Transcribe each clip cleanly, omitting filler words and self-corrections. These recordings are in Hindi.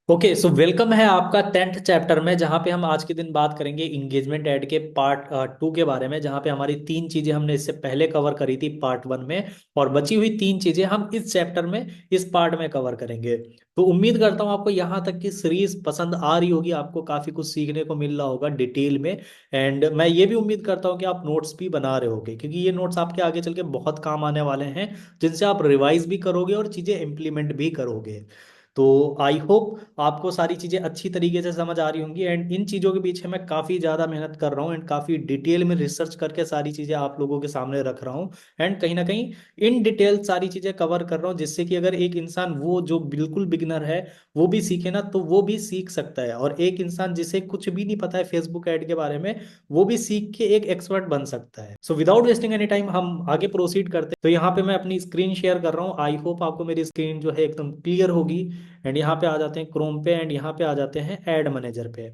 ओके सो वेलकम है आपका 10th चैप्टर में, जहाँ पे हम आज के दिन बात करेंगे इंगेजमेंट ऐड के पार्ट 2 के बारे में। जहाँ पे हमारी तीन चीजें हमने इससे पहले कवर करी थी पार्ट 1 में, और बची हुई तीन चीजें हम इस चैप्टर में इस पार्ट में कवर करेंगे। तो उम्मीद करता हूँ आपको यहाँ तक की सीरीज पसंद आ रही होगी, आपको काफी कुछ सीखने को मिल रहा होगा डिटेल में। एंड मैं ये भी उम्मीद करता हूँ कि आप नोट्स भी बना रहे होगे, क्योंकि ये नोट्स आपके आगे चल के बहुत काम आने वाले हैं, जिनसे आप रिवाइज भी करोगे और चीजें इंप्लीमेंट भी करोगे। तो आई होप आपको सारी चीज़ें अच्छी तरीके से समझ आ रही होंगी। एंड इन चीज़ों के पीछे मैं काफ़ी ज़्यादा मेहनत कर रहा हूँ एंड काफ़ी डिटेल में रिसर्च करके सारी चीज़ें आप लोगों के सामने रख रहा हूँ। एंड कहीं ना कहीं इन डिटेल सारी चीज़ें कवर कर रहा हूँ, जिससे कि अगर एक इंसान वो जो बिल्कुल बिगिनर है वो भी सीखे ना, तो वो भी सीख सकता है। और एक इंसान जिसे कुछ भी नहीं पता है फेसबुक ऐड के बारे में, वो भी सीख के एक एक्सपर्ट बन सकता है। So without wasting any time हम आगे प्रोसीड करते हैं। तो यहाँ पे मैं अपनी स्क्रीन शेयर कर रहा हूँ। आई होप आपको मेरी स्क्रीन जो है एकदम क्लियर होगी। एंड यहाँ पे आ जाते हैं क्रोम पे, एंड यहाँ पे आ जाते हैं ऐड मैनेजर पे।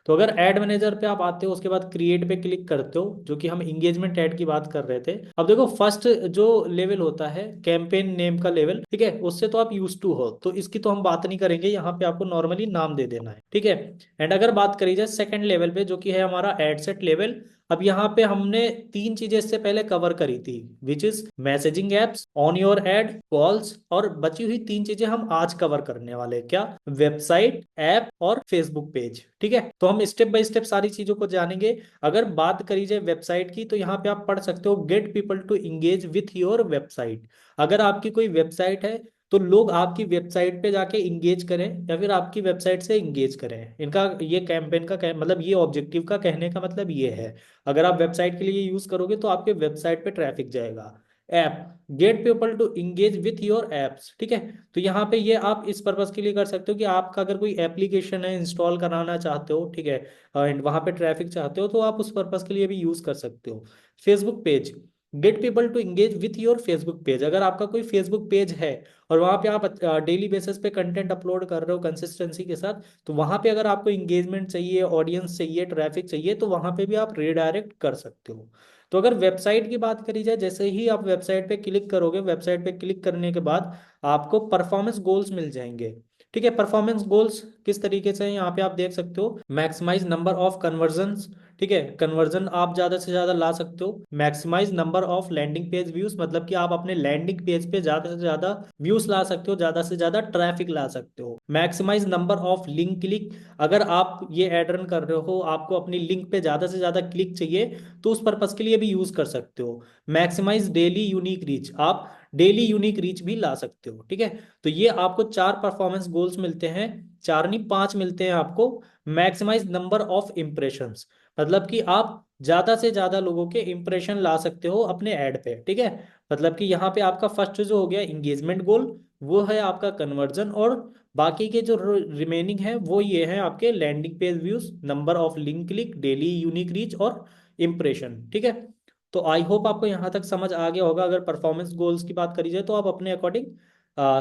तो अगर ऐड मैनेजर पे आप आते हो, उसके बाद क्रिएट पे क्लिक करते हो, जो कि हम इंगेजमेंट ऐड की बात कर रहे थे। अब देखो, फर्स्ट जो लेवल होता है कैंपेन नेम का लेवल, ठीक है, उससे तो आप यूज टू हो, तो इसकी तो हम बात नहीं करेंगे। यहाँ पे आपको नॉर्मली नाम दे देना है, ठीक है। एंड अगर बात करी जाए सेकंड लेवल पे, जो कि है हमारा एड सेट लेवल, अब यहाँ पे हमने तीन चीजें इससे पहले कवर करी थी, which is messaging apps, on your add, calls, और बची हुई तीन चीजें हम आज कवर करने वाले हैं। क्या? वेबसाइट, ऐप और फेसबुक पेज, ठीक है। तो हम स्टेप बाय स्टेप सारी चीजों को जानेंगे। अगर बात करी जाए वेबसाइट की, तो यहाँ पे आप पढ़ सकते हो get people to engage with your website. अगर आपकी कोई वेबसाइट है, तो लोग आपकी वेबसाइट पे जाके इंगेज करें, या फिर आपकी वेबसाइट से इंगेज करें। इनका ये कैंपेन का मतलब, ये ऑब्जेक्टिव का कहने का मतलब ये है। अगर आप वेबसाइट के लिए यूज करोगे तो आपके वेबसाइट पे ट्रैफिक जाएगा। App, get people to engage with your apps, ठीक है। तो यहाँ पे ये आप इस पर्पस के लिए कर सकते हो कि आपका अगर कोई एप्लीकेशन है, इंस्टॉल कराना चाहते हो, ठीक है, एंड वहां पे ट्रैफिक चाहते हो, तो आप उस पर्पस के लिए भी यूज कर सकते हो। Facebook page, get people to engage with your Facebook page. अगर आपका कोई फेसबुक पेज है और वहां पे आप डेली बेसिस पे कंटेंट अपलोड कर रहे हो कंसिस्टेंसी के साथ, तो वहां पे अगर आपको इंगेजमेंट चाहिए, ऑडियंस चाहिए, ट्रैफिक चाहिए, तो वहां पे भी आप रिडायरेक्ट कर सकते हो। तो अगर वेबसाइट की बात करी जाए, जैसे ही आप वेबसाइट पे क्लिक करोगे, वेबसाइट पे क्लिक करने के बाद आपको परफॉर्मेंस गोल्स मिल जाएंगे, ठीक है। परफॉर्मेंस गोल्स किस तरीके से हैं, यहाँ पे आप देख सकते हो। मैक्सिमाइज नंबर ऑफ कन्वर्जन्स, ठीक है, कन्वर्जन आप ज्यादा से ज्यादा ला सकते हो। Maximise number of landing page views, मतलब कि आप अपने लैंडिंग पेज पे ज्यादा से ज्यादा व्यूज ला सकते हो, ज्यादा से ज्यादा ट्रैफिक ला सकते हो। Maximise number of link click, अगर आप ये एड रन कर रहे हो, आपको अपनी लिंक पे ज्यादा से ज्यादा क्लिक चाहिए, तो उस पर्पस के लिए भी यूज कर सकते हो। मैक्सिमाइज डेली यूनिक रीच, आप डेली यूनिक रीच भी ला सकते हो, ठीक है। तो ये आपको चार परफॉर्मेंस गोल्स मिलते हैं, चार नहीं पांच मिलते हैं आपको। मैक्सिमाइज नंबर ऑफ इंप्रेशंस, मतलब कि आप ज्यादा से ज्यादा लोगों के इंप्रेशन ला सकते हो अपने ऐड पे, ठीक है। मतलब कि यहाँ पे आपका फर्स्ट जो हो गया इंगेजमेंट गोल, वो है आपका कन्वर्जन, और बाकी के जो रिमेनिंग है वो ये है आपके landing page views, number of link click, daily unique reach और इम्प्रेशन, ठीक है। तो आई होप आपको यहाँ तक समझ आ गया होगा। अगर परफॉर्मेंस गोल्स की बात करी जाए, तो आप अपने अकॉर्डिंग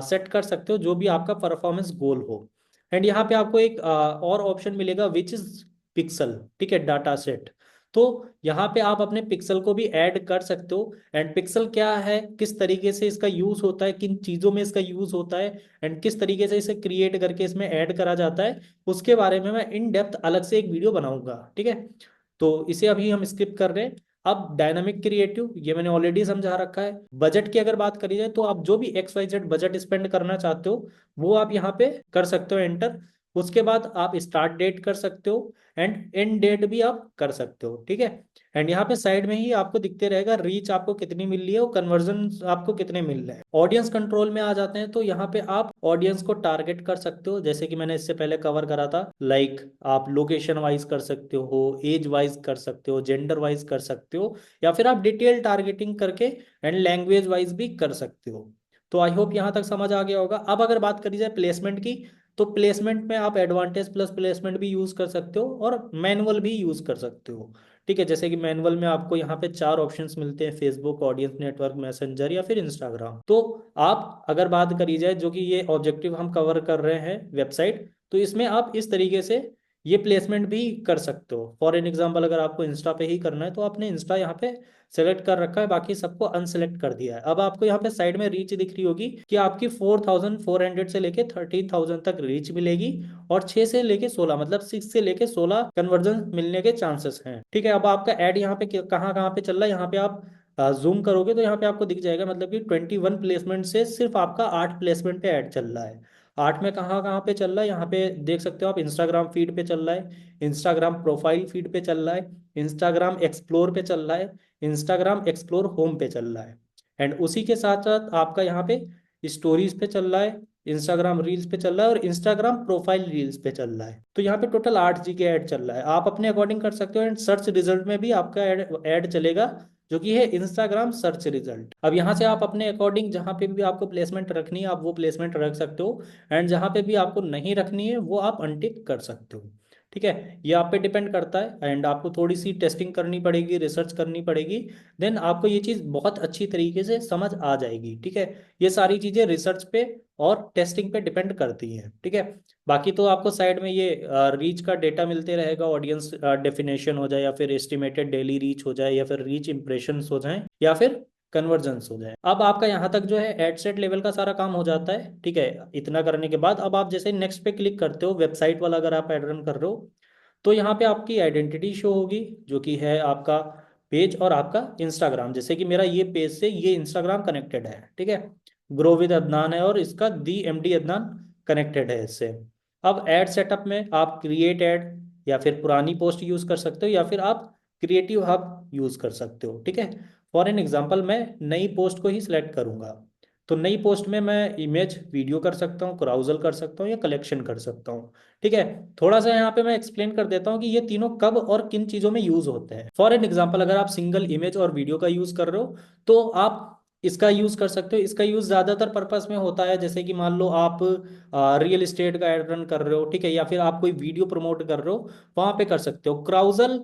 सेट कर सकते हो जो भी आपका परफॉर्मेंस गोल हो। एंड यहाँ पे आपको एक और ऑप्शन मिलेगा, विच इज पिक्सल, ठीक है, डाटा सेट। तो यहाँ पे आप अपने पिक्सल को भी ऐड कर सकते हो। एंड पिक्सल क्या है, किस तरीके से इसका यूज होता है, किन चीजों में इसका यूज होता है, एंड किस तरीके से इसे क्रिएट करके इसमें ऐड करा जाता है, उसके बारे में मैं इन डेप्थ अलग से एक वीडियो बनाऊंगा, ठीक है। तो इसे अभी हम स्किप कर रहे हैं। अब डायनामिक क्रिएटिव, ये मैंने ऑलरेडी समझा रखा है। बजट की अगर बात करी जाए, तो आप जो भी X Y Z budget spend करना चाहते हो, वो आप यहाँ पे कर सकते हो एंटर। उसके बाद आप स्टार्ट डेट कर सकते हो, एंड एंड डेट भी आप कर सकते हो, ठीक है। एंड यहाँ पे साइड में ही आपको दिखते रहेगा रीच आपको कितनी मिल रही है और कन्वर्जन आपको कितने मिल रहे हैं। ऑडियंस कंट्रोल में आ जाते हैं, तो यहाँ पे आप ऑडियंस को टारगेट कर सकते हो, जैसे कि मैंने इससे पहले कवर करा था। लाइक आप लोकेशन वाइज कर सकते हो, एज वाइज कर सकते हो, जेंडर वाइज कर सकते हो, या फिर आप डिटेल टारगेटिंग करके एंड लैंग्वेज वाइज भी कर सकते हो। तो आई होप यहाँ तक समझ आ गया होगा। अब अगर बात करी जाए प्लेसमेंट की, तो प्लेसमेंट में आप एडवांटेज प्लस प्लेसमेंट भी यूज कर सकते हो और मैनुअल भी यूज कर सकते हो, ठीक है। जैसे कि मैनुअल में आपको यहाँ पे चार ऑप्शंस मिलते हैं, फेसबुक, ऑडियंस नेटवर्क, मैसेंजर या फिर इंस्टाग्राम। तो आप अगर बात करी जाए, जो कि ये ऑब्जेक्टिव हम कवर कर रहे हैं वेबसाइट, तो इसमें आप इस तरीके से ये प्लेसमेंट भी कर सकते हो। फॉर एन एग्जाम्पल, अगर आपको इंस्टा पे ही करना है, तो आपने इंस्टा यहाँ पे सेलेक्ट कर रखा है, बाकी सबको अनसेलेक्ट कर दिया है। अब आपको यहाँ पे साइड में रीच दिख रही होगी कि आपकी 4400 से लेके 13,000 तक रीच मिलेगी, और 6 से लेके 16 मतलब 6 से लेके 16 कन्वर्जन मिलने के चांसेस हैं। ठीक है, अब आपका ऐड यहाँ पे कहाँ कहाँ पे चल रहा है, यहाँ पे आप जूम करोगे तो यहाँ पे आपको दिख जाएगा, मतलब कि 21 प्लेसमेंट से सिर्फ आपका 8 प्लेसमेंट पे ऐड चल रहा है। 8 में कहाँ कहाँ पे चल रहा है, यहाँ पे देख सकते हो आप, इंस्टाग्राम फीड पे चल रहा है, इंस्टाग्राम प्रोफाइल फीड पे चल रहा है, इंस्टाग्राम एक्सप्लोर पे चल रहा है, इंस्टाग्राम एक्सप्लोर होम पे चल रहा है, एंड उसी के साथ साथ आपका यहाँ पे स्टोरीज पे चल रहा है, इंस्टाग्राम रील्स पे चल रहा है, और इंस्टाग्राम प्रोफाइल रील्स पे चल रहा है। तो यहाँ पे टोटल 8 जी के ऐड चल रहा है, आप अपने अकॉर्डिंग कर सकते हो। एंड सर्च रिजल्ट में भी आपका ऐड चलेगा, जो कि है इंस्टाग्राम सर्च रिजल्ट। अब यहाँ से आप अपने अकॉर्डिंग जहाँ पे भी आपको प्लेसमेंट रखनी है आप वो प्लेसमेंट रख सकते हो, एंड जहाँ पे भी आपको नहीं रखनी है वो आप अनटिक कर सकते हो। ठीक है, ये आप पे डिपेंड करता है, एंड आपको थोड़ी सी टेस्टिंग करनी पड़ेगी, रिसर्च करनी पड़ेगी, देन आपको ये चीज़ बहुत अच्छी तरीके से समझ आ जाएगी। ठीक है, ये सारी चीज़ें रिसर्च पे और टेस्टिंग पे डिपेंड करती हैं। ठीक है, बाकी तो आपको साइड में ये रीच का डेटा मिलते रहेगा, ऑडियंस डेफिनेशन हो जाए, या फिर एस्टिमेटेड डेली रीच हो जाए, या फिर रीच इंप्रेशंस हो जाए, या फिर कन्वर्जन्स हो जाए। अब आपका यहाँ तक जो है एड सेट लेवल का सारा काम हो जाता है। ठीक है, इतना करने के बाद अब आप जैसे नेक्स्ट पे क्लिक करते हो, वेबसाइट वाला अगर आप एड रन कर रहे हो, तो यहाँ पे आपकी आइडेंटिटी शो होगी, जो कि है आपका पेज और आपका इंस्टाग्राम। जैसे कि मेरा ये पेज से ये इंस्टाग्राम कनेक्टेड है। ठीक है, ग्रो विद अदनान है, और इसका दी एमडी अदनान कनेक्टेड है इससे। अब ऐड सेटअप में आप क्रिएट ऐड, या फिर पुरानी पोस्ट यूज कर सकते हो, या फिर आप क्रिएटिव हब यूज कर सकते हो। ठीक है, फॉर एन एग्जांपल मैं नई पोस्ट को ही सिलेक्ट करूंगा, तो नई पोस्ट में मैं इमेज वीडियो कर सकता हूँ, क्राउजल कर सकता हूँ, या कलेक्शन कर सकता हूँ। ठीक है, थोड़ा सा यहाँ पे मैं एक्सप्लेन कर देता हूँ कि ये तीनों कब और किन चीज़ों में यूज होते हैं। फॉर एन एग्जांपल अगर आप सिंगल इमेज और वीडियो का यूज कर रहे हो, तो आप इसका यूज कर सकते हो। इसका यूज ज्यादातर पर्पस में होता है, जैसे कि मान लो आप रियल एस्टेट का एड रन कर रहे हो, ठीक है, या फिर आप कोई वीडियो प्रमोट कर रहे हो, वहां पे कर सकते हो। क्राउजल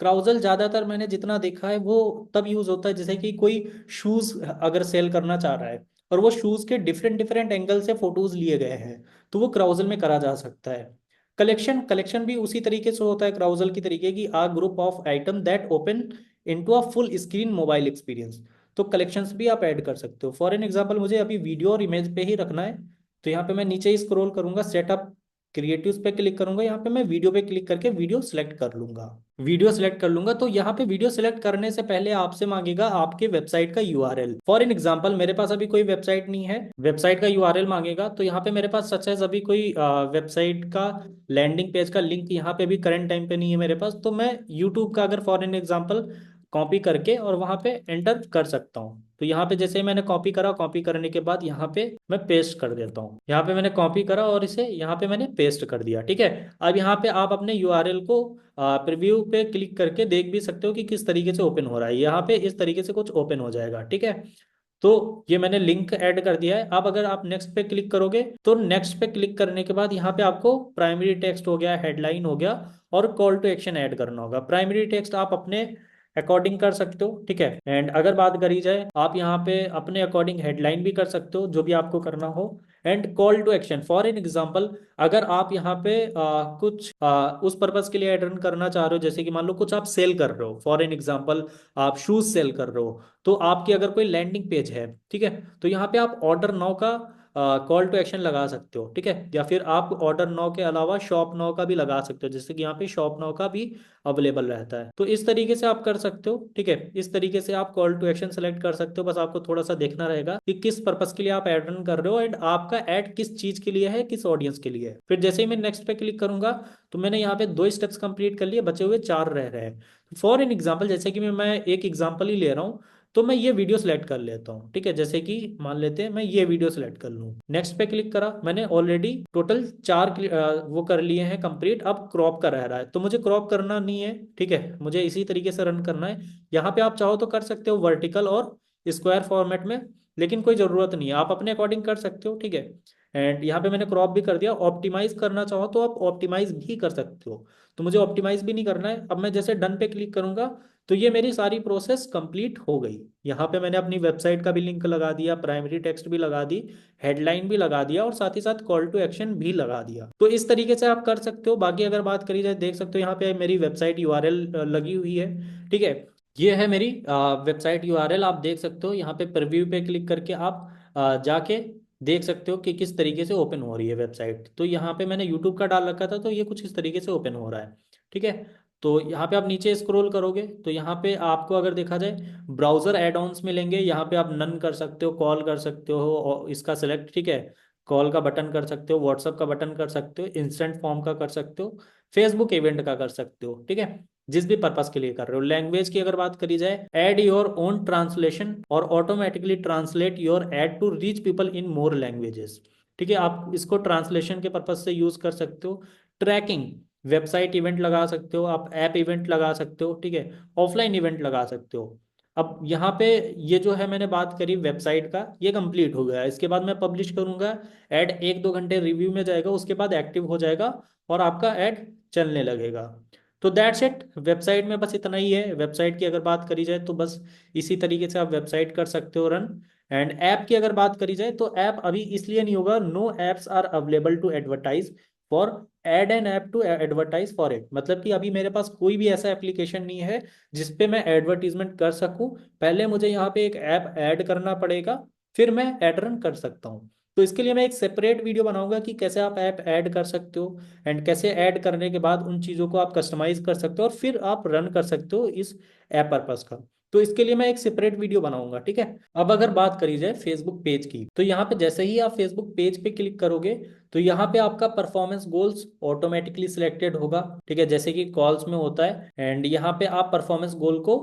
क्राउजल ज्यादातर मैंने जितना देखा है वो तब यूज होता है, जैसे कि कोई शूज अगर सेल करना चाह रहा है, और वो शूज के डिफरेंट डिफरेंट एंगल से फोटोज लिए गए हैं, तो वो क्राउजल में करा जा सकता है। कलेक्शन कलेक्शन भी उसी तरीके से होता है क्राउजल की तरीके की, a group of item that open into a full screen mobile experience. तो कलेक्शंस भी आप ऐड कर सकते हो। फॉर एन एग्जांपल मुझे अभी वीडियो और इमेज पे ही रखना है, तो यहाँ पे मैं नीचे ही स्क्रॉल करूंगा, सेटअप क्रिएटिव्स पे क्लिक करूंगा, यहाँ पे मैं वीडियो पे क्लिक करके वीडियो सेलेक्ट कर लूंगा। वीडियो सेलेक्ट कर लूंगा, तो यहाँ पे वीडियो सेलेक्ट करने से पहले आपसे मांगेगा आपके वेबसाइट का यूआरएल। फॉर एन एग्जांपल मेरे पास अभी कोई वेबसाइट नहीं है, वेबसाइट का यूआरएल मांगेगा, तो यहाँ पे मेरे पास सच एज अभी कोई वेबसाइट का लैंडिंग पेज का लिंक यहाँ पे भी करंट टाइम पे नहीं है मेरे पास, तो मैं यूट्यूब का अगर फॉर एन एग्जांपल कॉपी करके और वहां पे एंटर कर सकता हूँ। तो यहाँ पे जैसे ही मैंने कॉपी करा, कॉपी करने के बाद यहाँ पे मैं पेस्ट कर देता हूँ। यहाँ पे मैंने कॉपी करा और इसे यहाँ पे मैंने पेस्ट कर दिया। ठीक है, अब यहाँ पे आप अपने यूआरएल को प्रीव्यू पे क्लिक करके देख भी सकते हो कि किस तरीके से ओपन हो रहा है। यहाँ पे इस तरीके से कुछ ओपन हो जाएगा। ठीक है, तो ये मैंने लिंक ऐड कर दिया है। अब अगर आप नेक्स्ट पे क्लिक करोगे, तो नेक्स्ट पे क्लिक करने के बाद यहाँ पे आपको प्राइमरी टेक्स्ट हो गया, हेडलाइन हो गया, और कॉल टू एक्शन ऐड करना होगा। प्राइमरी टेक्स्ट आप अपने अकॉर्डिंग कर सकते हो। ठीक है, एंड अगर बात करी जाए, आप यहाँ पे अपने अकॉर्डिंग हेडलाइन भी कर सकते हो, जो भी आपको करना हो। And call to action for an example, अगर आप यहाँ पे कुछ उस पर्पस के लिए ऐड रन करना चाह रहे हो, जैसे कि मान लो कुछ आप सेल कर रहे हो, फॉर एन एग्जांपल आप शूज सेल कर रहे हो, तो आपकी अगर कोई लैंडिंग पेज है, ठीक है, तो यहाँ पे आप ऑर्डर नाउ का कॉल टू एक्शन लगा सकते हो। ठीक है, या फिर आप ऑर्डर नाउ के अलावा शॉप नाउ का भी लगा सकते हो, जैसे कि यहाँ पे शॉप नाउ का भी अवेलेबल रहता है। तो इस तरीके से आप कर सकते हो। ठीक है, इस तरीके से आप कॉल टू एक्शन सेलेक्ट कर सकते हो। बस आपको थोड़ा सा देखना रहेगा कि किस पर्पस के लिए आप ऐड रन कर रहे हो, एंड आपका ऐड किस चीज के लिए है, किस ऑडियंस के लिए है। फिर जैसे ही मैं नेक्स्ट पे क्लिक करूंगा, तो मैंने यहाँ पे 2 स्टेप्स कंप्लीट कर लिए, बचे हुए 4 रह रहे हैं। फॉर एन एग्जाम्पल, जैसे कि मैं एक एग्जाम्पल ही ले रहा हूँ, तो मैं ये वीडियो सेलेक्ट कर लेता हूँ। ठीक है, जैसे कि मान लेते हैं मैं ये वीडियो सेलेक्ट कर लूँ, नेक्स्ट पे क्लिक करा, मैंने ऑलरेडी टोटल 4 वो कर लिए हैं कंप्लीट। अब क्रॉप का रह रहा है, तो मुझे क्रॉप करना नहीं है। ठीक है, मुझे इसी तरीके से रन करना है। यहाँ पे आप चाहो तो कर सकते हो वर्टिकल और स्क्वायर फॉर्मेट में, लेकिन कोई ज़रूरत नहीं है, आप अपने अकॉर्डिंग कर सकते हो। ठीक है, एंड यहाँ पे मैंने क्रॉप भी कर दिया। ऑप्टिमाइज करना चाहो तो आप ऑप्टिमाइज भी कर सकते हो, तो मुझे ऑप्टिमाइज भी नहीं करना है। अब मैं जैसे डन पे क्लिक करूंगा, तो ये मेरी सारी प्रोसेस कंप्लीट हो गई। यहाँ पे मैंने अपनी वेबसाइट का भी लिंक लगा दिया, प्राइमरी टेक्स्ट भी लगा दी, हेडलाइन भी लगा दिया, और साथ ही साथ कॉल टू एक्शन भी लगा दिया। तो इस तरीके से आप कर सकते हो। बाकी अगर बात करी जाए, देख सकते हो यहाँ पे मेरी वेबसाइट यूआरएल लगी हुई है। ठीक है, ये है मेरी वेबसाइट यूआरएल, आप देख सकते हो। यहाँ पे प्रीव्यू पे क्लिक करके आप जाके देख सकते हो कि किस तरीके से ओपन हो रही है वेबसाइट। तो यहाँ पे मैंने यूट्यूब का डाल रखा था, तो ये कुछ इस तरीके से ओपन हो रहा है। ठीक है, तो यहाँ पे आप नीचे स्क्रॉल करोगे तो यहाँ पे आपको अगर देखा जाए ब्राउजर एड ऑन्स मिलेंगे। यहाँ पे आप नन कर सकते हो, कॉल कर सकते हो और इसका सिलेक्ट, ठीक है, कॉल का बटन कर सकते हो, व्हाट्सअप का बटन कर सकते हो, इंस्टेंट फॉर्म का कर सकते हो, फेसबुक इवेंट का कर सकते हो। ठीक है, जिस भी पर्पस के लिए कर रहे हो। लैंग्वेज की अगर बात करी जाए, ऐड योर ओन ट्रांसलेशन और automatically translate your ad to reach people in more languages. ठीक है, आप इसको ट्रांसलेशन के पर्पज से यूज कर सकते हो। ट्रैकिंग, वेबसाइट इवेंट लगा सकते हो, आप ऐप इवेंट लगा सकते हो। ठीक है, ऑफलाइन इवेंट लगा सकते हो। अब यहाँ पे ये जो है मैंने बात करी वेबसाइट का, ये कंप्लीट हो गया। इसके बाद मैं पब्लिश करूंगा, ऐड 1-2 घंटे रिव्यू में जाएगा, उसके बाद एक्टिव हो जाएगा और आपका ऐड चलने लगेगा। तो दैट्स इट, वेबसाइट में बस इतना ही है। वेबसाइट की अगर बात करी जाए तो बस इसी तरीके से आप वेबसाइट कर सकते हो रन। एंड ऐप की अगर बात करी जाए तो ऐप अभी इसलिए नहीं होगा, no apps are available to advertise for add an app to advertise for it. मतलब कि अभी मेरे पास कोई भी ऐसा एप्लीकेशन नहीं है जिसपे मैं एडवर्टीजमेंट कर सकूं। पहले मुझे यहाँ पे एक ऐप ऐड करना पड़ेगा, फिर मैं ऐड रन कर सकता हूँ। तो इसके लिए मैं एक सेपरेट वीडियो बनाऊंगा कि कैसे आप ऐप ऐड कर सकते हो एंड कैसे ऐड करने के बाद उन चीज़ों को आप कस्टमाइज कर सकते हो और फिर आप रन कर सकते हो इस ऐप पर्पस का। तो इसके लिए मैं एक सेपरेट वीडियो बनाऊंगा। ठीक है, अब अगर बात करी जाए फेसबुक पेज की, तो यहाँ पे जैसे ही आप फेसबुक पेज पे क्लिक करोगे तो यहाँ पे आपका परफॉर्मेंस गोल्स ऑटोमेटिकली सिलेक्टेड होगा। ठीक है, जैसे कि कॉल्स में होता है। एंड यहाँ पे आप परफॉर्मेंस गोल को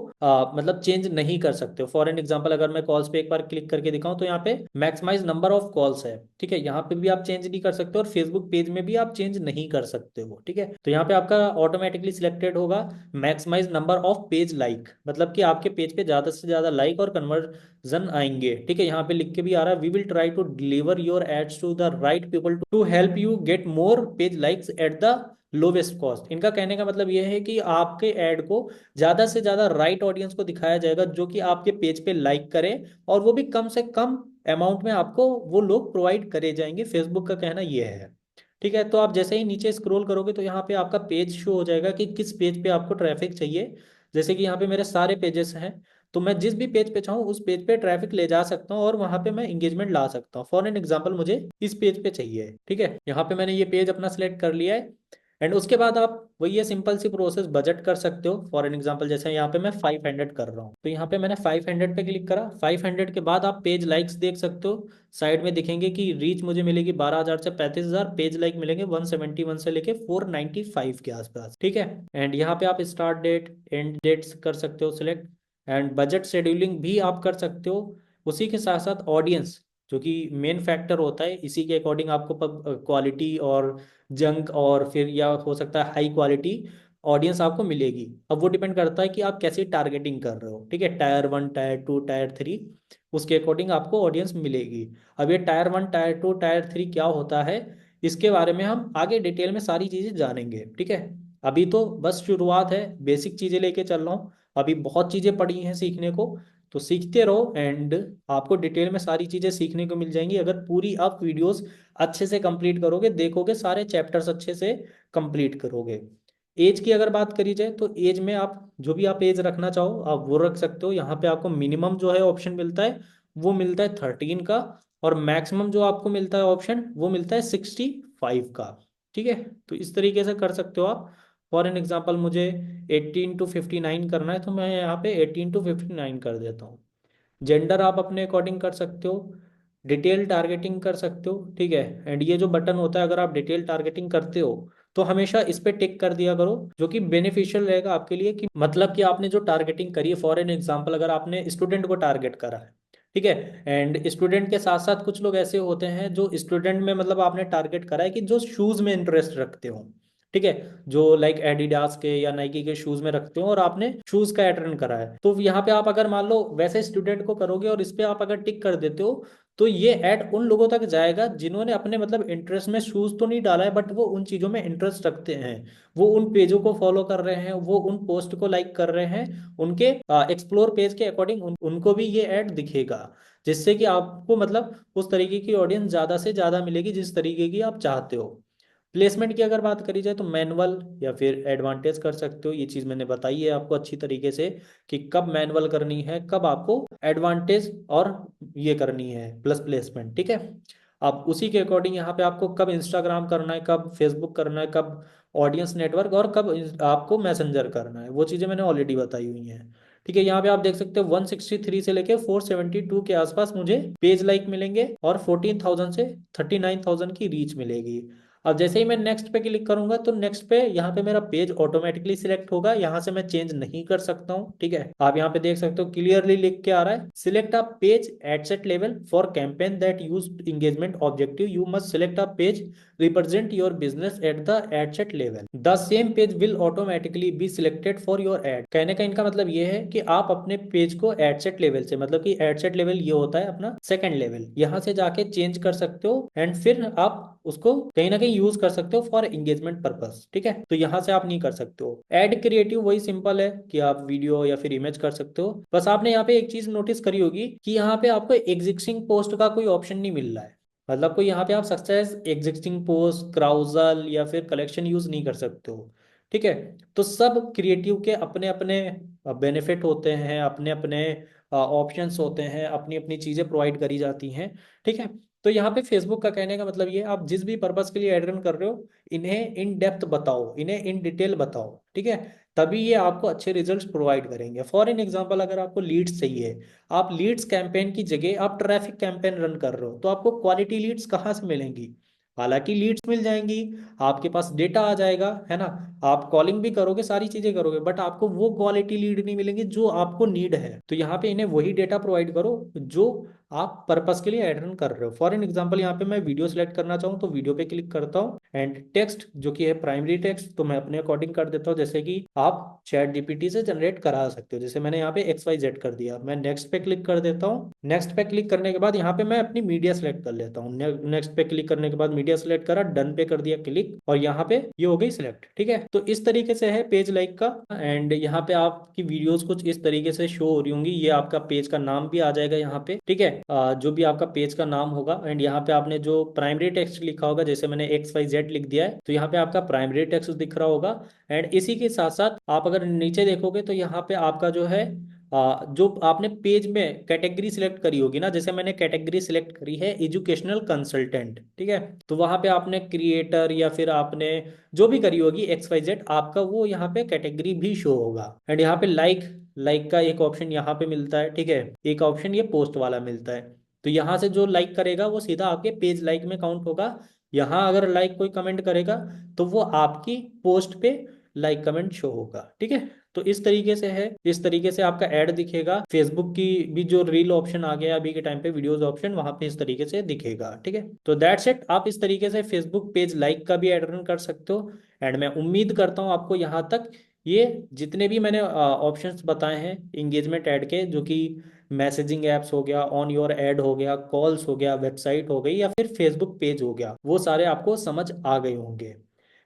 मतलब चेंज नहीं कर सकते हो। फॉर एन एग्जांपल, अगर मैं कॉल्स पे एक बार क्लिक करके दिखाऊं तो यहाँ पे मैक्सिमाइज नंबर ऑफ कॉल्स है। ठीक है, यहाँ पे भी आप चेंज नहीं कर सकते और फेसबुक पेज में भी आप चेंज नहीं कर सकते हो। ठीक है, तो यहाँ पे आपका ऑटोमेटिकली सिलेक्टेड होगा maximise number of page like, मतलब कि आपके पेज पे ज्यादा से ज्यादा लाइक और कन्वर्जन आएंगे। ठीक है, यहाँ पे लिख के भी आ रहा है, we will try to deliver your ads to the right people to help you get more page likes at the lowest cost. इनका कहने का मतलब यह है कि आपके ऐड को ज्यादा से ज्यादा राइट ऑडियंस को दिखाया जाएगा जो कि आपके पेज पे लाइक करे, और वो भी कम से कम अमाउंट में आपको वो लोग प्रोवाइड करे जाएंगे। फेसबुक का कहना यह है। ठीक है, तो आप जैसे ही नीचे स्क्रॉल करोगे तो यहाँ पे आपका पेज शो हो जाएगा कि किस पेज पे आपको ट्रैफिक चाहिए। जैसे कि यहाँ पे मेरे सारे पेजेस हैं, तो मैं जिस भी पेज पे चाहूँ उस पेज पे ट्रैफिक ले जा सकता हूँ और वहाँ पे मैं इंगेजमेंट ला सकता हूँ। फॉर एन एग्जांपल, मुझे इस पेज पे चाहिए। ठीक है, यहाँ पे मैंने ये पेज अपना सिलेक्ट कर लिया है। एंड उसके बाद आप वही ये सिंपल सी प्रोसेस बजट कर सकते हो। फॉर एन एग्जांपल, जैसे यहाँ पे मैं 500 कर रहा हूँ, तो यहाँ पे मैंने 500 पे क्लिक करा। 500 के बाद आप पेज लाइक्स देख सकते हो, साइड में दिखेंगे कि रीच मुझे मिलेगी 12,000 से 35,000, पेज लाइक मिलेंगे 171 से लेके 495 के आसपास। ठीक है, एंड यहाँ पे आप स्टार्ट डेट एंड डेट्स कर सकते हो सिलेक्ट। एंड बजट शेड्यूलिंग भी आप कर सकते हो। उसी के साथ साथ ऑडियंस, जो कि मेन फैक्टर होता है, इसी के अकॉर्डिंग आपको क्वालिटी और जंक और फिर या हो सकता है हाई क्वालिटी ऑडियंस आपको मिलेगी। अब वो डिपेंड करता है कि आप कैसी टारगेटिंग कर रहे हो। ठीक है, टायर 1, टायर 2, टायर 3, उसके अकॉर्डिंग आपको ऑडियंस मिलेगी। अब ये टायर 1, टायर 2, टायर 3 क्या होता है, इसके बारे में हम आगे डिटेल में सारी चीज़ें जानेंगे। ठीक है, अभी तो बस शुरुआत है, बेसिक चीज़ें लेके चल रहा हूँ। अभी बहुत चीज़ें पड़ी हैं सीखने को, तो सीखते रहो एंड आपको डिटेल में सारी चीज़ें सीखने को मिल जाएंगी अगर पूरी आप वीडियोस अच्छे से कंप्लीट करोगे, देखोगे, सारे चैप्टर्स अच्छे से कंप्लीट करोगे। एज की अगर बात करी जाए तो एज में आप जो भी आप एज रखना चाहो आप वो रख सकते हो। यहाँ पे आपको मिनिमम जो है ऑप्शन मिलता है वो मिलता है 13 का, और मैक्सिमम जो आपको मिलता है ऑप्शन वो मिलता है 65 का। ठीक है, तो इस तरीके से कर सकते हो आप। फॉर एन एग्जाम्पल, मुझे 18 to 59 करना है तो मैं यहाँ पे 18 to 59 कर देता हूँ। जेंडर आप अपने अकॉर्डिंग कर सकते हो, डिटेल टारगेटिंग कर सकते हो। ठीक है, एंड ये जो बटन होता है, अगर आप डिटेल टारगेटिंग करते हो तो हमेशा इस पे टिक कर दिया करो, जो कि बेनिफिशियल रहेगा आपके लिए। कि मतलब कि आपने जो टारगेटिंग करी है, फॉर एन एग्जांपल अगर आपने स्टूडेंट को टारगेट करा है, ठीक है, एंड स्टूडेंट के साथ साथ कुछ लोग ऐसे होते हैं जो स्टूडेंट में मतलब आपने टारगेट करा है कि जो शूज में इंटरेस्ट रखते हो। ठीक है, जो लाइक एडिडास के या नाइकी के शूज में रखते हो और आपने शूज का एड रन करा है, तो यहाँ पे आप अगर मान लो वैसे स्टूडेंट को करोगे और इस पे आप अगर टिक कर देते हो तो ये ऐड उन लोगों तक जाएगा जिन्होंने अपने मतलब इंटरेस्ट में शूज तो नहीं डाला है बट वो उन चीजों में इंटरेस्ट रखते हैं, वो उन पेजों को फॉलो कर रहे हैं, वो उन पोस्ट को लाइक कर रहे हैं, उनके एक्सप्लोर पेज के अकॉर्डिंग उनको भी ये ऐड दिखेगा, जिससे कि आपको मतलब उस तरीके की ऑडियंस ज्यादा से ज्यादा मिलेगी जिस तरीके की आप चाहते हो। प्लेसमेंट की अगर बात करी जाए तो मैनुअल या फिर एडवांटेज कर सकते हो। ये चीज़ मैंने बताई है आपको अच्छी तरीके से कि कब मैनुअल करनी है, कब आपको एडवांटेज और ये करनी है प्लस प्लेसमेंट। ठीक है, अब उसी के अकॉर्डिंग यहाँ पे आपको कब इंस्टाग्राम करना है, कब फेसबुक करना है, कब ऑडियंस नेटवर्क, और कब आपको मैसेंजर करना है, वो चीज़ें मैंने ऑलरेडी बताई हुई हैं। ठीक है, यहाँ पे आप देख सकते हो 163 से लेके 472 के आसपास मुझे पेज लाइक मिलेंगे और 14,000 से 39,000 की रीच मिलेगी। अब जैसे ही मैं नेक्स्ट पे क्लिक करूंगा तो नेक्स्ट पे यहाँ पे मेरा पेज ऑटोमेटिकली सिलेक्ट होगा, यहाँ से मैं चेंज नहीं कर सकता हूँ। ठीक है, आप यहाँ पे देख सकते हो क्लियरली लिख के आ रहा है, select a page eight set level for campaign that use engagement objective, you must select a page represent your business at the ad set level. The same page will automatically be selected for your ad. कहने का इनका मतलब ये है कि आप अपने पेज को एड सेट लेवल से, मतलब कि एड सेट लेवल ये होता है अपना सेकंड लेवल, यहाँ से जाके चेंज कर सकते हो एंड फिर आप उसको कहीं ना कहीं यूज कर सकते हो फॉर एंगेजमेंट पर्पस। ठीक है, तो यहाँ से आप नहीं कर सकते हो। एड क्रिएटिव वही सिंपल है कि आप वीडियो या फिर इमेज कर सकते हो। बस आपने यहाँ पे एक चीज नोटिस करी होगी कि यहाँ पे आपको एग्जिस्टिंग पोस्ट का कोई ऑप्शन नहीं मिल रहा है, मतलब कोई यहाँ पे आप सक्सेस एग्जिस्टिंग पोस्ट, क्राउजल या फिर कलेक्शन यूज नहीं कर सकते हो। ठीक है, तो सब क्रिएटिव के अपने अपने बेनिफिट होते हैं, अपने अपने ऑप्शंस होते हैं, अपनी अपनी चीज़ें प्रोवाइड करी जाती हैं। ठीक है, तो यहाँ पे फेसबुक का कहने का मतलब ये, आप जिस भी पर्पस के लिए एड रन कर रहे हो इन्हें इन डेप्थ बताओ, इन्हें इन डिटेल बताओ। ठीक है, तभी ये आपको अच्छे रिजल्ट्स प्रोवाइड करेंगे। फॉर एन एग्जांपल, अगर आपको लीड्स चाहिए, आप लीड्स कैंपेन की जगह आप ट्रैफिक कैंपेन रन कर रहे हो, तो आपको क्वालिटी लीड्स कहाँ से मिलेंगी? हालांकि लीड्स मिल जाएंगी, आपके पास डेटा आ जाएगा, है ना, आप कॉलिंग भी करोगे, सारी चीजें करोगे, बट आपको वो क्वालिटी लीड नहीं मिलेंगी जो आपको नीड है। तो यहाँ पे इन्हें वही डेटा प्रोवाइड करो जो आप पर्पस के लिए एड रन कर रहे हो। फॉर एन एग्जांपल, यहाँ पे मैं वीडियो सेलेक्ट करना चाहूँ तो वीडियो पे क्लिक करता हूँ, एंड टेक्स्ट जो कि है प्राइमरी टेक्स्ट, तो मैं अपने अकॉर्डिंग कर देता हूँ, जैसे कि आप चैट जीपीटी से जनरेट करा सकते हो। जैसे मैंने यहाँ पे XYZ कर दिया, मैं नेक्स्ट पे क्लिक कर देता हूँ। नेक्स्ट पे क्लिक करने के बाद यहाँ पे मैं अपनी मीडिया सेलेक्ट कर लेता हूँ। नेक्स्ट पे क्लिक करने के बाद मीडिया सेलेक्ट करा, डन पे कर दिया क्लिक, और यहाँ पे ये हो गई सिलेक्ट। ठीक है, तो इस तरीके से है पेज लाइक का। एंड यहाँ पे आपकी वीडियोस कुछ इस तरीके से शो हो रही होंगी, ये आपका पेज का नाम भी आ जाएगा यहाँ पे। ठीक है, जो भी आपका पेज का नाम होगा, एंड यहाँ पे आपने जो प्राइमरी टेक्स्ट लिखा होगा, जैसे मैंने XYZ लिख दिया है, तो यहाँ पे आपका प्राइमरी टेक्स्ट दिख रहा होगा। एंड इसी के साथ साथ आप अगर नीचे देखोगे तो यहाँ पे आपका जो है जो आपने पेज में कैटेगरी सिलेक्ट करी होगी ना, जैसे मैंने कैटेगरी सिलेक्ट करी है एजुकेशनल कंसल्टेंट। ठीक है, तो वहां पे आपने क्रिएटर या फिर आपने जो भी करी होगी XYZ, आपका वो यहाँ पे कैटेगरी भी शो होगा। एंड यहाँ पे लाइक लाइक का एक ऑप्शन यहाँ पे मिलता है। ठीक है, एक ऑप्शन ये पोस्ट वाला मिलता है, तो यहाँ से जो लाइक करेगा वो सीधा आपके पेज लाइक में काउंट होगा। यहाँ अगर लाइक कोई कमेंट करेगा तो वो आपकी पोस्ट पे लाइक कमेंट शो होगा। ठीक है, तो इस तरीके से है, इस तरीके से आपका ऐड दिखेगा। फेसबुक की भी जो रील ऑप्शन आ गया अभी के टाइम पे, वीडियोस ऑप्शन, वहां पे इस तरीके से दिखेगा। ठीक है, तो दैट्स इट, आप इस तरीके से फेसबुक पेज लाइक का भी ऐड रन कर सकते हो। एंड मैं उम्मीद करता हूँ आपको यहाँ तक ये जितने भी मैंने ऑप्शंस बताए हैं इंगेजमेंट ऐड के, जो कि मैसेजिंग एप्स हो गया, ऑन योर ऐड हो गया, कॉल्स हो गया, वेबसाइट हो गई, या फिर फेसबुक पेज हो गया, वो सारे आपको समझ आ गए होंगे।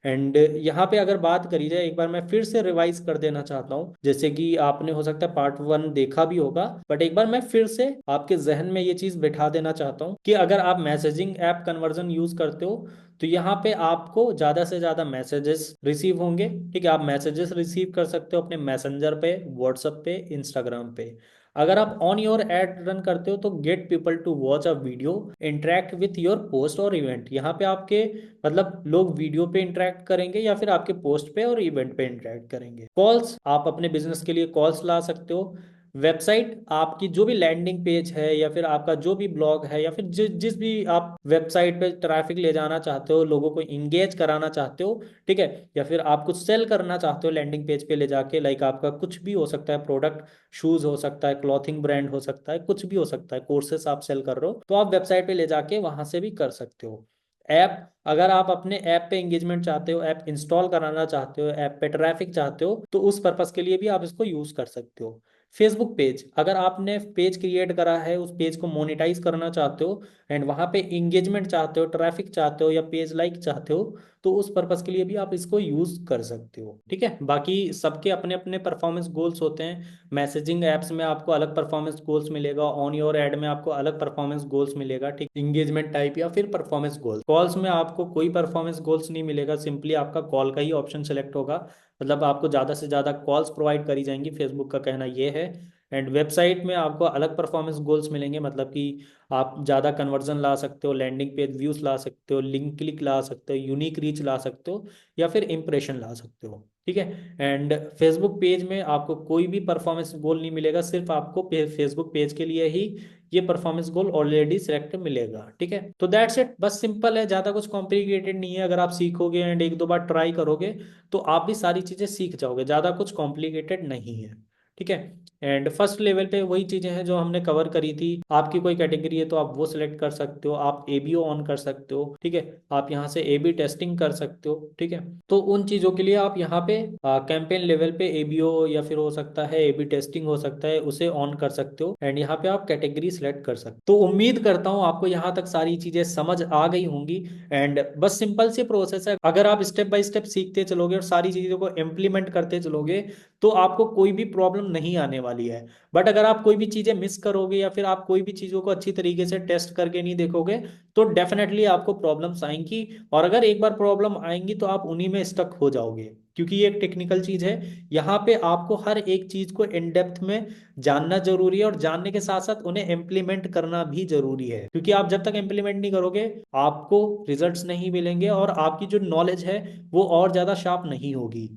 एंड यहाँ पे अगर बात करी जाए, एक बार मैं फिर से रिवाइज कर देना चाहता हूँ, जैसे कि आपने हो सकता है पार्ट 1 देखा भी होगा, बट एक बार मैं फिर से आपके जहन में ये चीज बैठा देना चाहता हूँ कि अगर आप मैसेजिंग ऐप कन्वर्जन यूज करते हो तो यहाँ पे आपको ज्यादा से ज्यादा मैसेजेस रिसीव होंगे। ठीक है, आप मैसेजेस रिसीव कर सकते हो अपने मैसेंजर पे, व्हाट्सएप पे, इंस्टाग्राम पे। अगर आप ऑन योर एड रन करते हो तो get people to watch a video, interact with your post और इवेंट, यहाँ पे आपके मतलब लोग वीडियो पे इंटरेक्ट करेंगे या फिर आपके पोस्ट पे और इवेंट पे इंटरेक्ट करेंगे। कॉल्स, आप अपने बिजनेस के लिए कॉल्स ला सकते हो। वेबसाइट, आपकी जो भी लैंडिंग पेज है या फिर आपका जो भी ब्लॉग है, या फिर जिस भी आप वेबसाइट पे ट्रैफिक ले जाना चाहते हो, लोगों को इंगेज कराना चाहते हो, ठीक है, या फिर आप कुछ सेल करना चाहते हो लैंडिंग पेज पे ले जाके, लाइक आपका कुछ भी हो सकता है प्रोडक्ट, शूज हो सकता है, क्लॉथिंग ब्रांड हो सकता है, कुछ भी हो सकता है, कोर्सेस आप सेल कर रहे हो, तो आप वेबसाइट पे ले जाके वहां से भी कर सकते हो। ऐप, अगर आप अपने ऐप पे एंगेजमेंट चाहते हो, ऐप इंस्टॉल कराना चाहते हो, ऐप पे ट्रैफिक चाहते हो, तो उस पर्पस के लिए भी आप इसको यूज कर सकते हो। फेसबुक पेज, अगर आपने पेज क्रिएट करा है, उस पेज को मोनेटाइज करना चाहते हो एंड वहां पे एंगेजमेंट चाहते हो, ट्रैफिक चाहते हो, या पेज लाइक चाहते हो, तो उस पर्पस के लिए भी आप इसको यूज कर सकते हो। ठीक है, बाकी सबके अपने अपने परफॉर्मेंस गोल्स होते हैं। मैसेजिंग एप्स में आपको अलग परफॉर्मेंस गोल्स मिलेगा, ऑन योर एड में आपको अलग परफॉर्मेंस गोल्स मिलेगा, ठीक, इंगेजमेंट टाइप या फिर परफॉर्मेंस गोल्स। कॉल्स में आपको कोई परफॉर्मेंस गोल्स नहीं मिलेगा, सिंपली आपका कॉल का ही ऑप्शन सेलेक्ट होगा, मतलब आपको ज़्यादा से ज़्यादा कॉल्स प्रोवाइड करी जाएंगी, फेसबुक का कहना यह है। एंड वेबसाइट में आपको अलग परफॉर्मेंस गोल्स मिलेंगे, मतलब कि आप ज़्यादा कन्वर्जन ला सकते हो, लैंडिंग पेज व्यूज ला सकते हो, लिंक क्लिक ला सकते हो, यूनिक रीच ला सकते हो, या फिर इंप्रेशन ला सकते हो। ठीक है। एंड फेसबुक पेज में आपको कोई भी परफॉर्मेंस गोल नहीं मिलेगा, सिर्फ आपको फेसबुक पेज के लिए ही ये परफॉर्मेंस गोल ऑलरेडी सिलेक्ट मिलेगा। ठीक है, तो दैट्स इट, बस सिंपल है, ज़्यादा कुछ कॉम्प्लिकेटेड नहीं है। अगर आप सीखोगे एंड एक दो बार ट्राई करोगे तो आप भी सारी चीज़ें सीख जाओगे, ज़्यादा कुछ कॉम्प्लिकेटेड नहीं है। ठीक है। एंड फर्स्ट लेवल पे वही चीज़ें हैं जो हमने कवर करी थी। आपकी कोई कैटेगरी है तो आप वो सिलेक्ट कर सकते हो, आप एबीओ ऑन कर सकते हो। ठीक है, आप यहाँ से एबी टेस्टिंग कर सकते हो। ठीक है, तो उन चीज़ों के लिए आप यहाँ पे कैंपेन लेवल पे एबीओ या फिर हो सकता है एबी टेस्टिंग हो सकता है, उसे ऑन कर सकते हो। एंड यहाँ पे आप कैटेगरी सिलेक्ट कर सकते हो। तो उम्मीद करता हूँ आपको यहाँ तक सारी चीज़ें समझ आ गई होंगी। एंड बस सिंपल सी प्रोसेस है, अगर आप स्टेप बाय स्टेप सीखते चलोगे और सारी चीज़ों को इम्प्लीमेंट करते चलोगे तो आपको कोई भी प्रॉब्लम नहीं आने वाली है। बट अगर आप कोई भी चीज़ें मिस करोगे या फिर आप कोई भी चीज़ों को अच्छी तरीके से टेस्ट करके नहीं देखोगे तो डेफिनेटली आपको प्रॉब्लम्स आएंगी। और अगर एक बार प्रॉब्लम आएंगी तो आप उन्हीं में स्टक हो जाओगे, क्योंकि ये एक टेक्निकल चीज है। यहाँ पे आपको हर एक चीज को इन डेप्थ में जानना जरूरी है, और जानने के साथ साथ उन्हें इम्प्लीमेंट करना भी जरूरी है, क्योंकि आप जब तक इम्प्लीमेंट नहीं करोगे आपको रिजल्ट्स नहीं मिलेंगे और आपकी जो नॉलेज है वो और ज्यादा शार्प नहीं होगी।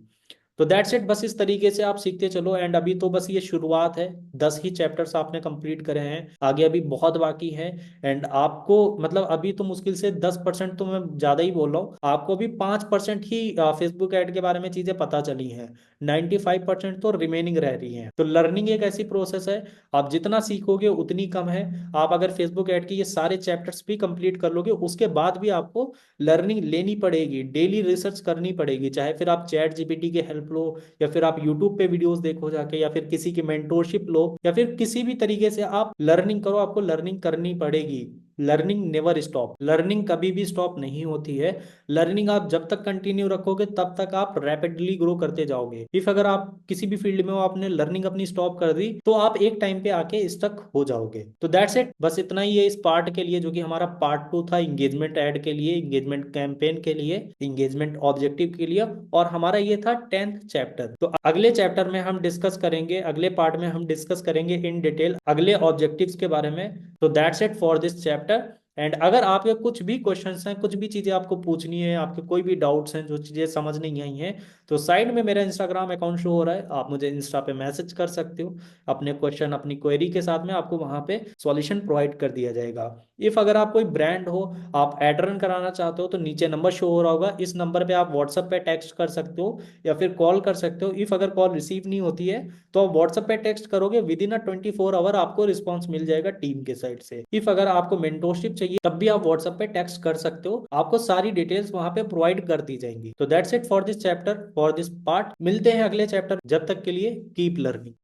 तो दैट्स इट, बस इस तरीके से आप सीखते चलो। एंड अभी तो बस ये शुरुआत है, 10 ही चैप्टर्स आपने कंप्लीट करे हैं, आगे अभी बहुत बाकी है। एंड आपको मतलब अभी तो मुश्किल से 10%, तो मैं ज़्यादा ही बोल रहा हूँ, आपको अभी 5% ही फेसबुक ऐड के बारे में चीज़ें पता चली हैं। 95% तो रिमेनिंग रह रही हैं। तो लर्निंग एक ऐसी प्रोसेस है, आप जितना सीखोगे उतनी कम है। आप अगर फेसबुक ऐड के ये सारे चैप्टर्स भी कंप्लीट कर लोगे उसके बाद भी आपको लर्निंग लेनी पड़ेगी, डेली रिसर्च करनी पड़ेगी, चाहे फिर आप चैट जीपीटी की हेल्प लो, या फिर आप यूट्यूब पे वीडियोस देखो जाके, या फिर किसी की मेंटोरशिप लो, या फिर किसी भी तरीके से आप लर्निंग करो, आपको लर्निंग करनी पड़ेगी। लर्निंग नेवर स्टॉप, लर्निंग कभी भी स्टॉप नहीं होती है। लर्निंग आप जब तक कंटिन्यू रखोगे तब तक आप रैपिडली ग्रो करते जाओगे। इफ अगर आप किसी भी फील्ड में हो, आपने लर्निंग अपनी स्टॉप कर दी तो आप एक टाइम पे आके स्टक हो जाओगे। तो दैट्स इट, बस इतना ही है इस पार्ट के लिए, जो कि हमारा पार्ट 2 था इंगेजमेंट ऐड के लिए, इंगेजमेंट कैंपेन के लिए, इंगेजमेंट ऑब्जेक्टिव के लिए। और हमारा ये था 10th चैप्टर। तो अगले चैप्टर में हम डिस्कस करेंगे, अगले पार्ट में हम डिस्कस करेंगे इन डिटेल अगले ऑब्जेक्टिव्स के बारे में। तो that's it for this chapter. And अगर आपके कुछ भी क्वेश्चंस हैं, कुछ भी चीज़ें आपको पूछनी है, आपके कोई भी डाउट्स हैं, जो चीज़ें समझ नहीं आई हैं, तो साइड में मेरा इंस्टाग्राम अकाउंट शो हो रहा है, आप मुझे इंस्टा पे मैसेज कर सकते हो अपने क्वेश्चन, अपनी क्वेरी के साथ में, आपको वहाँ पे सॉल्यूशन प्रोवाइड कर दिया जाएगा। इफ अगर आप कोई ब्रांड हो, आप एड रन कराना चाहते हो, तो नीचे नंबर शो हो रहा होगा, इस नंबर पे आप व्हाट्सएप पे टेक्स्ट कर सकते हो या फिर कॉल कर सकते हो। इफ अगर कॉल रिसीव नहीं होती है तो आप व्हाट्सएप पे टेक्स्ट करोगे, विद इन 24 आवर आपको रिस्पॉन्स मिल जाएगा टीम के साइड से। इफ अगर आपको मेंटोरशिप चाहिए तब भी आप व्हाट्सएप पे टेक्स्ट कर सकते हो, आपको सारी डिटेल्स वहां पे प्रोवाइड कर दी जाएंगी। तो that's it for this chapter, for this part. मिलते हैं अगले चैप्टर, जब तक के लिए कीप लर्निंग।